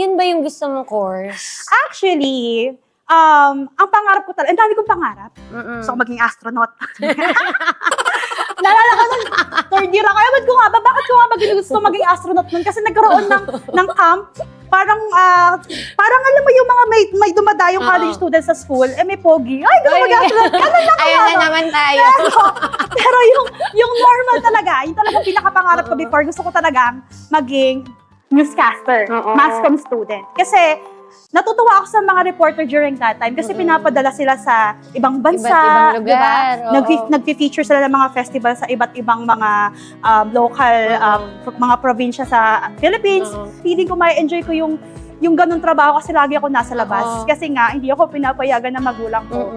Yun ba yung gusto mong course? Actually, ang pangarap ko talaga, ang dami kong pangarap. Gusto ko maging astronaut. Naalala ko nun, third year ako, ba't ko nga ba? Bakit ko nga ba gusto maging astronaut nun? Kasi nagkaroon ng camp. Parang alam mo yung mga may dumadayong college students sa school, may pogi. Ay, gusto mag-astronaut. Ayun na naman tayo. Pero yung normal talaga, yung talagang pinakapangarap ko before, gusto ko talagang maging newscaster, mass comm student. Kasi natutuwa ako sa mga reporter during that time kasi pinapadala sila sa ibang bansa, Iba't ibang lugar. diba? Nag-feature sila ng mga festival sa iba't ibang mga local mga probinsya sa Philippines. Feeling ko may enjoy ko yung ganung trabaho kasi lagi ako nasa labas. Kasi nga, hindi ako pinapayagan ng magulang ko.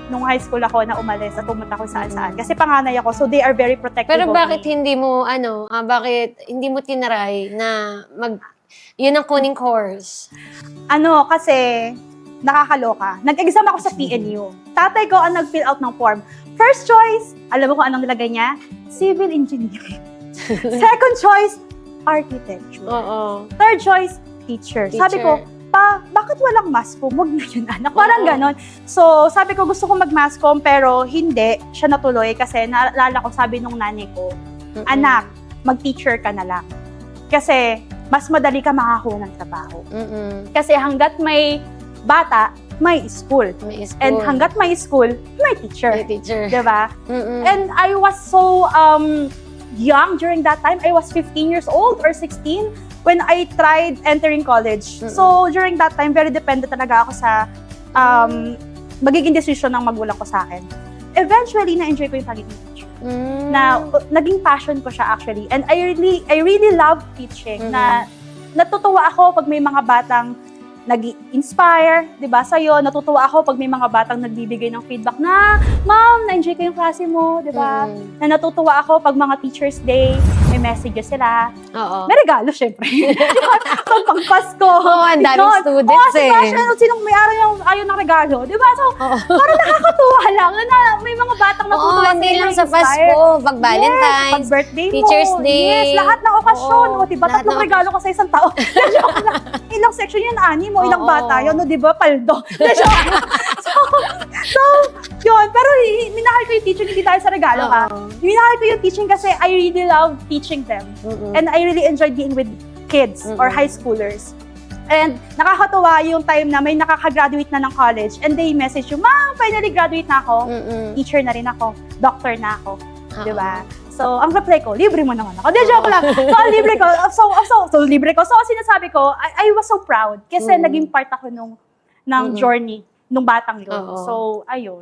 Nung high school ako na umalis at pumunta ko saan-saan. Kasi panganay ako, so they are very protective Pero of bakit me. bakit hindi mo tinaray na yun ang kuning course? Kasi nakakaloka. Nag-exam ako sa PNU. Tatay ko ang nag-fill out ng form. First choice, alam mo kung anong nilagay niya? Civil engineering. Second choice, architecture. Third choice, teacher. Sabi ko, bakit walang mass comm? Huwag na yun, anak. Parang ganon. So, sabi ko, gusto ko mag-mass comm, pero hindi siya natuloy kasi naalala ko, sabi nung nanay ko, anak, mag-teacher ka na lang. Kasi, mas madali ka makakuha ng trabaho. Kasi hanggat may bata, may school. And hanggat may school, may teacher. Diba? And I was so young during that time. I was 15 years old or 16 when I tried entering college. So during that time, very dependent talaga ako sa magiging decision ng magulang ko sa akin. Eventually, na-enjoy ko yung pagiging teacher. Na naging passion ko siya actually. And I really love teaching. Na natutuwa ako pag may mga batang nag-inspire, 'di ba? Sa'yo, natutuwa ako pag may mga batang nagbibigay ng feedback na, "Ma'am, na-enjoy ko yung klase mo," 'di ba? Na natutuwa ako pag mga Teachers Day, may messages sila. May regalo, syempre. Pag Pasko. Ang daming students Sinong may ayaw ng regalo, 'di ba? So, parang nakakatuwa lang na may mga batang natutuwa hindi lang sa Pasko, pag Valentine's, pag birthday mo. Teachers Day. Yes, lahat ng okasyon. O, diba? Tatlong regalo ka sa isang taon. Ilang section yun, 6 o ilang bata yun, di ba? Paldo. So, yun. Pero minahal ko yung teaching, hindi dahil sa regalo ha. Minahal ko yung teaching kasi I really love teaching them. And I really enjoy being with kids or high schoolers. And nakakatuwa yung time na may nakaka-graduate na ng college and they message you, "Ma'am, finally graduate na ako. Teacher na rin ako. Doctor na ako." Di ba? So, ang reply ko, libre mo naman ako. Di, joke lang. So, libre ko. So, libre ko. So, sinasabi ko, I was so proud kasi naging part ako ng journey nung batang yun. So, ayun.